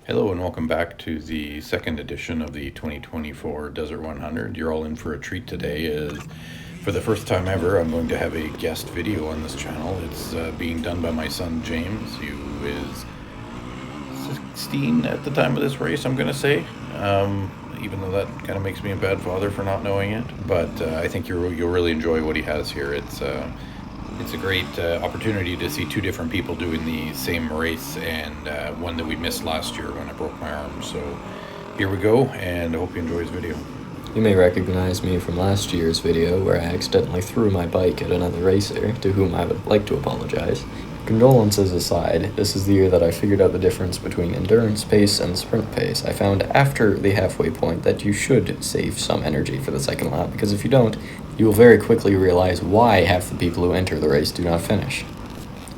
Hello and welcome back to the second edition of the 2024 Desert 100. You're all in for a treat today. For the first time ever, I'm going to have a guest video on this channel. It's being done by my son James, who is 16 at the time of this race, I'm going to say. Even though that kind of makes me a bad father for not knowing it. But I think you'll really enjoy what he has here. It's a great opportunity to see two different people doing the same race, and one that we missed last year when I broke my arm. So here we go, and I hope you enjoy his video. You may recognize me from last year's video where I accidentally threw my bike at another racer, to whom I would like to apologize. Condolences aside, this is the year that I figured out the difference between endurance pace and sprint pace. I found after the halfway point that you should save some energy for the second lap, because if you don't, you will very quickly realize why half the people who enter the race do not finish.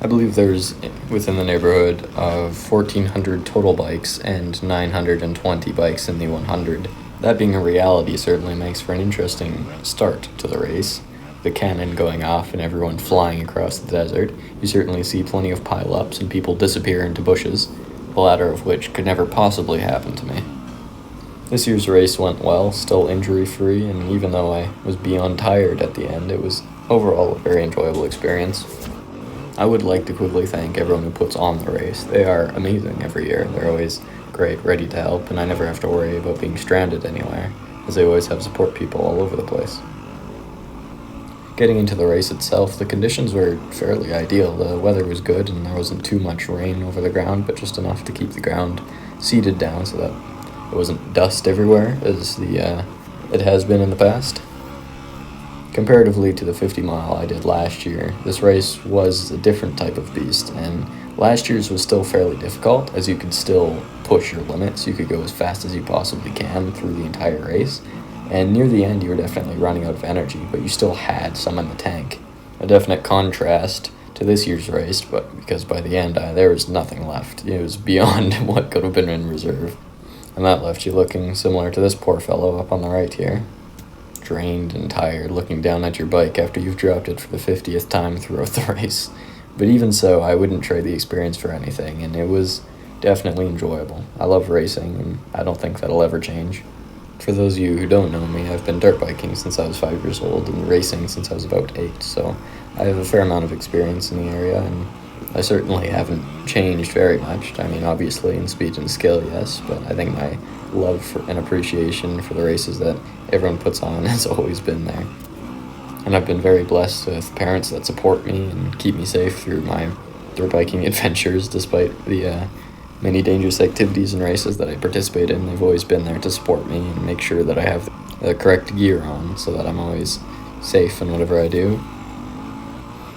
I believe there's within the neighborhood of 1,400 total bikes and 920 bikes in the 100. That being a reality certainly makes for an interesting start to the race. The cannon going off and everyone flying across the desert. You certainly see plenty of pile-ups and people disappear into bushes, the latter of which could never possibly happen to me. This year's race went well, still injury-free, and even though I was beyond tired at the end, it was overall a very enjoyable experience. I would like to quickly thank everyone who puts on the race. They are amazing every year. They're always great, ready to help, and I never have to worry about being stranded anywhere, as they always have support people all over the place. Getting into the race itself, the conditions were fairly ideal. The weather was good and there wasn't too much rain over the ground, but just enough to keep the ground seeded down so that it wasn't dust everywhere as it has been in the past. Comparatively to the 50 mile I did last year, this race was a different type of beast, and last year's was still fairly difficult, as you could still push your limits. You could go as fast as you possibly can through the entire race, and near the end you were definitely running out of energy, but you still had some in the tank. A definite contrast to this year's race, but because by the end there was nothing left. It was beyond what could have been in reserve. And that left you looking similar to this poor fellow up on the right here. Drained and tired, looking down at your bike after you've dropped it for the 50th time throughout the race. But even so, I wouldn't trade the experience for anything, and it was definitely enjoyable. I love racing, and I don't think that'll ever change. For those of you who don't know me, I've been dirt biking since I was 5 years old and racing since I was about 8, so I have a fair amount of experience in the area, and I certainly haven't changed very much. I mean, obviously in speed and skill, yes, but I think my love and appreciation for the races that everyone puts on has always been there. And I've been very blessed with parents that support me and keep me safe through my dirt biking adventures, despite the many dangerous activities and races that I participate in. They've always been there to support me and make sure that I have the correct gear on so that I'm always safe in whatever I do.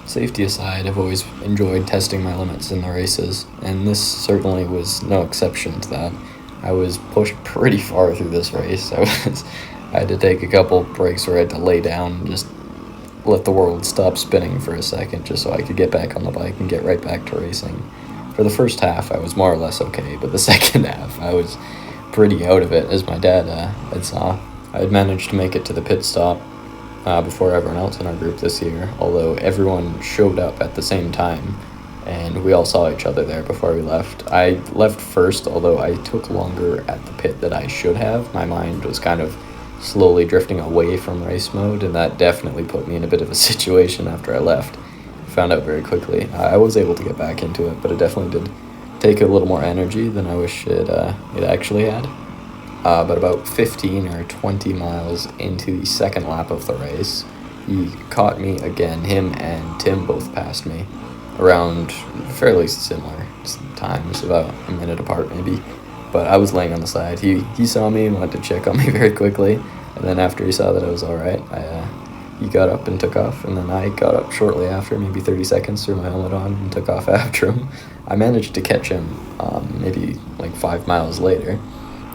Safety aside, I've always enjoyed testing my limits in the races, and this certainly was no exception to that. I was pushed pretty far through this race. I had to take a couple breaks where I had to lay down and just let the world stop spinning for a second just so I could get back on the bike and get right back to racing. For the first half, I was more or less okay, but the second half, I was pretty out of it, as my dad had saw. I had managed to make it to the pit stop before everyone else in our group this year, although everyone showed up at the same time, and we all saw each other there before we left. I left first, although I took longer at the pit than I should have. My mind was kind of slowly drifting away from race mode, and that definitely put me in a bit of a situation after I left. Found out very quickly. I was able to get back into it, but it definitely did take a little more energy than I wish it actually had. But about 15 or 20 miles into the second lap of the race, he caught me again. Him and Tim both passed me around fairly similar times, about a minute apart maybe. But I was laying on the side. He saw me and wanted to check on me very quickly, and then after he saw that I was alright, he got up and took off, and then I got up shortly after, maybe 30 seconds, threw my helmet on and took off after him. I managed to catch him maybe like 5 miles later,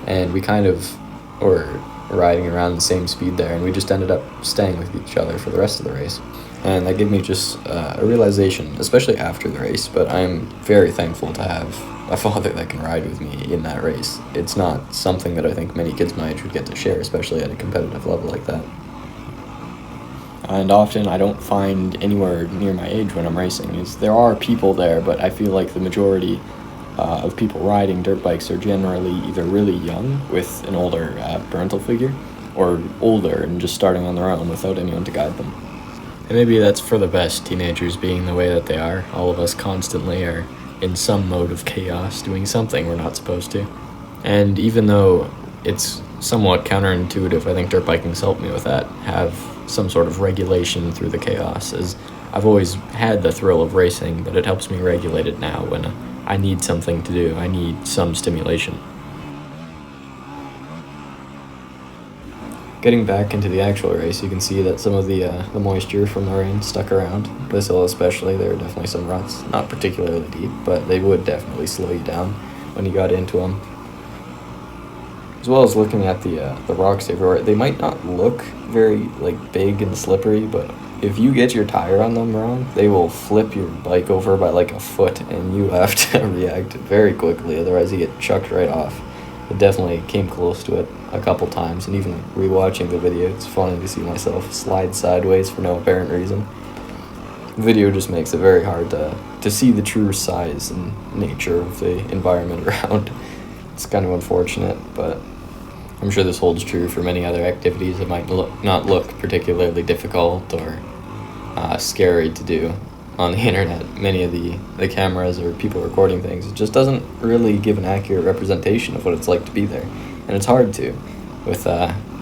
and we kind of were riding around the same speed there, and we just ended up staying with each other for the rest of the race. And that gave me just a realization, especially after the race, but I'm very thankful to have a father that can ride with me in that race. It's not something that I think many kids my age would get to share, especially at a competitive level like that. And often I don't find anywhere near my age when I'm racing. There are people there, but I feel like the majority of people riding dirt bikes are generally either really young with an older parental figure, or older and just starting on their own without anyone to guide them. And maybe that's for the best, teenagers being the way that they are. All of us constantly are in some mode of chaos, doing something we're not supposed to. And even though it's somewhat counterintuitive, I think dirt biking's helped me with that, have some sort of regulation through the chaos, as I've always had the thrill of racing, but it helps me regulate it now when I need something to do, I need some stimulation. Getting back into the actual race, you can see that some of the moisture from the rain stuck around. This hill especially, there were definitely some ruts, not particularly deep, but they would definitely slow you down when you got into them. As well as looking at the rocks everywhere, they might not look very big and slippery, but if you get your tire on them wrong, they will flip your bike over by a foot, and you have to react very quickly, otherwise you get chucked right off. It definitely came close to it a couple times, and even rewatching the video, it's funny to see myself slide sideways for no apparent reason. The video just makes it very hard to see the true size and nature of the environment around. It's kind of unfortunate, but I'm sure this holds true for many other activities that might not look particularly difficult or scary to do on the internet. Many of the cameras or people recording things, it just doesn't really give an accurate representation of what it's like to be there. And it's hard to, with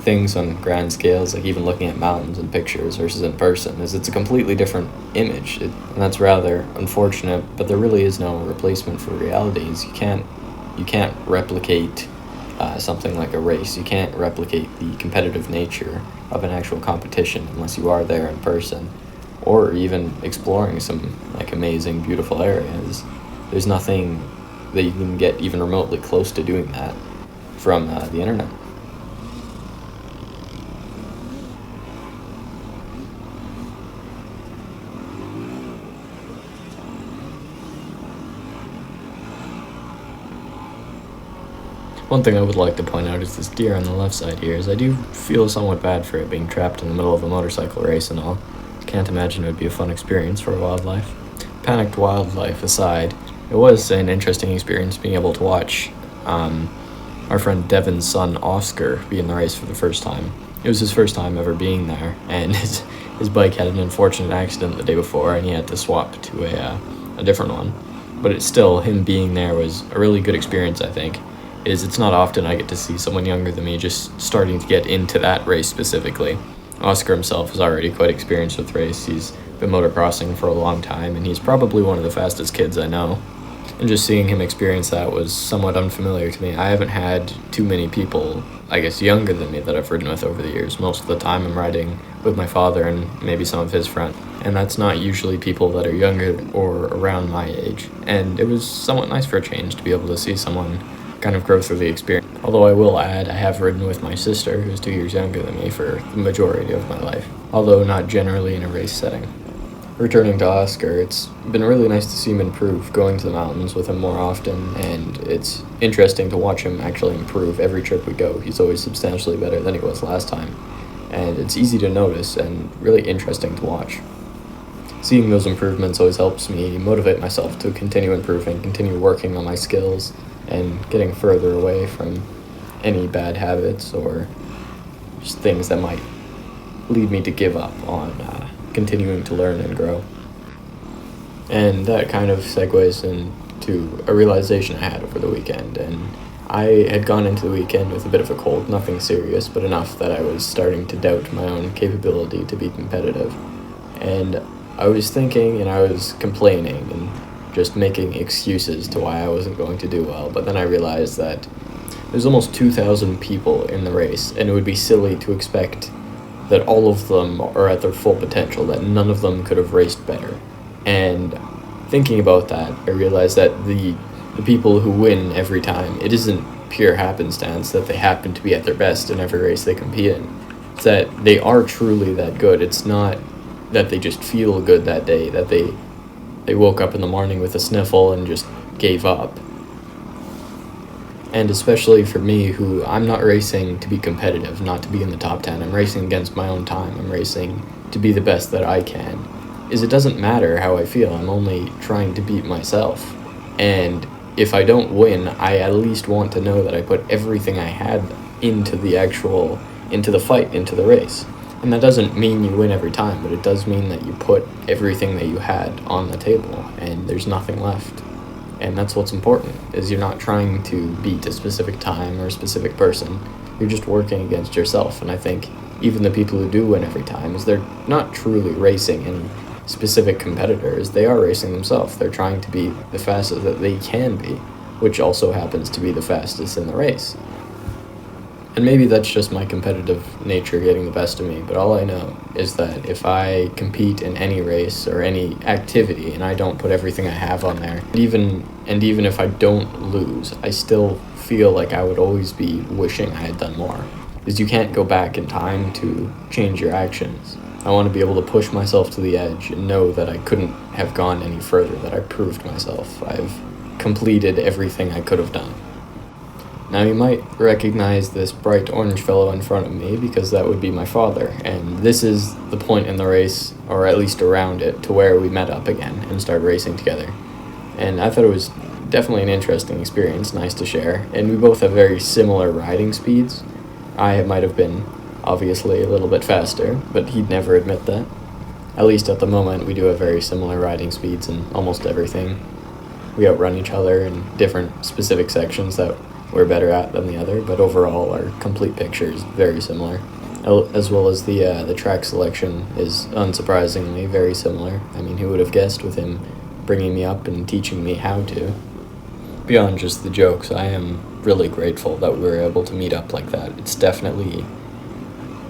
things on grand scales, like even looking at mountains in pictures versus in person, as it's a completely different image. And that's rather unfortunate, but there really is no replacement for realities. You can't replicate something like a race. You can't replicate the competitive nature of an actual competition unless you are there in person, or even exploring some amazing, beautiful areas. There's nothing that you can get even remotely close to doing that from the internet. One thing I would like to point out is this deer on the left side here, is I do feel somewhat bad for it being trapped in the middle of a motorcycle race and all. Can't imagine it would be a fun experience for wildlife. Panicked wildlife aside, it was an interesting experience being able to watch our friend Devin's son Oscar be in the race for the first time. It was his first time ever being there, and his bike had an unfortunate accident the day before, and he had to swap to a different one. But it's still, him being there was a really good experience, I think. It's not often I get to see someone younger than me just starting to get into that race specifically. Oscar himself is already quite experienced with race. He's been motocrossing for a long time, and he's probably one of the fastest kids I know. And just seeing him experience that was somewhat unfamiliar to me. I haven't had too many people, I guess, younger than me that I've ridden with over the years. Most of the time I'm riding with my father and maybe some of his friends. And that's not usually people that are younger or around my age. And it was somewhat nice for a change to be able to see someone kind of grow through the experience. Although I will add, I have ridden with my sister, who's 2 years younger than me, for the majority of my life, although not generally in a race setting. Returning to Oscar, it's been really nice to see him improve, going to the mountains with him more often, and it's interesting to watch him actually improve every trip we go. He's always substantially better than he was last time, and it's easy to notice and really interesting to watch. Seeing those improvements always helps me motivate myself to continue improving, continue working on my skills, and getting further away from any bad habits or just things that might lead me to give up on continuing to learn and grow. And that kind of segues into a realization I had over the weekend. And I had gone into the weekend with a bit of a cold, nothing serious, but enough that I was starting to doubt my own capability to be competitive. And I was thinking and I was complaining and just making excuses to why I wasn't going to do well, but then I realized that there's almost 2,000 people in the race, and it would be silly to expect that all of them are at their full potential, that none of them could have raced better. And thinking about that, I realized that the people who win every time, it isn't pure happenstance that they happen to be at their best in every race they compete in. It's that they are truly that good. It's not that they just feel good that day, that they woke up in the morning with a sniffle and just gave up. And especially for me, who I'm not racing to be competitive, not to be in the top 10. I'm racing against my own time. I'm racing to be the best that I can. It doesn't matter how I feel. I'm only trying to beat myself. And if I don't win, I at least want to know that I put everything I had into the fight, into the race. And that doesn't mean you win every time, but it does mean that you put everything that you had on the table and there's nothing left. And that's what's important, is you're not trying to beat a specific time or a specific person. You're just working against yourself. And I think even the people who do win every time, is they're not truly racing any specific competitors. They are racing themselves. They're trying to be the fastest that they can be, which also happens to be the fastest in the race. And maybe that's just my competitive nature getting the best of me, but all I know is that if I compete in any race or any activity and I don't put everything I have on there, and even if I don't lose, I still feel like I would always be wishing I had done more. Because you can't go back in time to change your actions. I want to be able to push myself to the edge and know that I couldn't have gone any further, that I proved myself. I've completed everything I could have done. Now you might recognize this bright orange fellow in front of me because that would be my father, and this is the point in the race, or at least around it, to where we met up again and started racing together. And I thought it was definitely an interesting experience, nice to share, and we both have very similar riding speeds. I might have been obviously a little bit faster, but he'd never admit that. At least at the moment, we do have very similar riding speeds in almost everything. We outrun each other in different specific sections that we're better at than the other, but overall our complete picture is very similar. As well as the track selection is unsurprisingly very similar. I mean, who would have guessed with him bringing me up and teaching me how to? Beyond just the jokes, I am really grateful that we were able to meet up like that. It's definitely,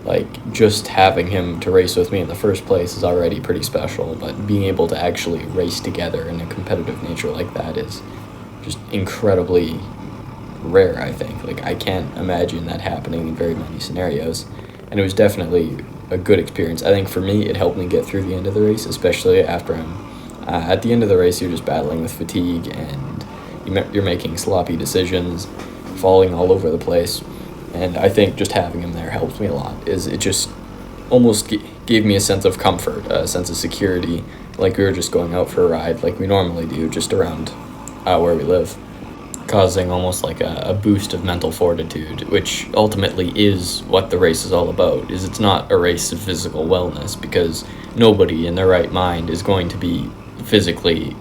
like, just having him to race with me in the first place is already pretty special, but being able to actually race together in a competitive nature like that is just incredibly rare, I think. Like, I can't imagine that happening in very many scenarios, and it was definitely a good experience. I think for me, it helped me get through the end of the race, especially after at the end of the race, you're just battling with fatigue, and you're making sloppy decisions, falling all over the place, and I think just having him there helped me a lot. It just almost gave me a sense of comfort, a sense of security, like we were just going out for a ride like we normally do, just around where we live, causing almost like a boost of mental fortitude, which ultimately is what the race is all about. It's not a race of physical wellness, because nobody in their right mind is going to be physically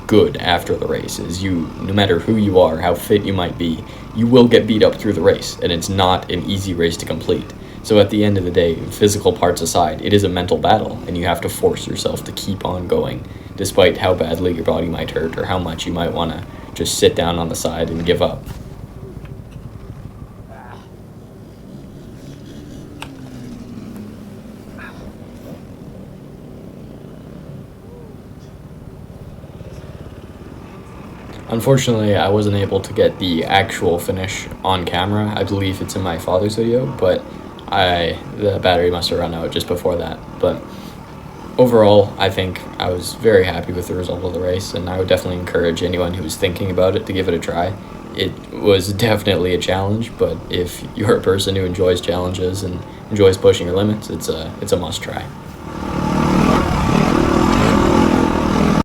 good after the race. No matter who you are, how fit you might be, you will get beat up through the race, and it's not an easy race to complete. So at the end of the day, physical parts aside, it is a mental battle, and you have to force yourself to keep on going, despite how badly your body might hurt or how much you might want to just sit down on the side and give up. Unfortunately, I wasn't able to get the actual finish on camera. I believe it's in my father's video, but the battery must have run out just before that. But overall, I think I was very happy with the result of the race, and I would definitely encourage anyone who's thinking about it to give it a try. It was definitely a challenge, but if you're a person who enjoys challenges and enjoys pushing your limits, it's a must try.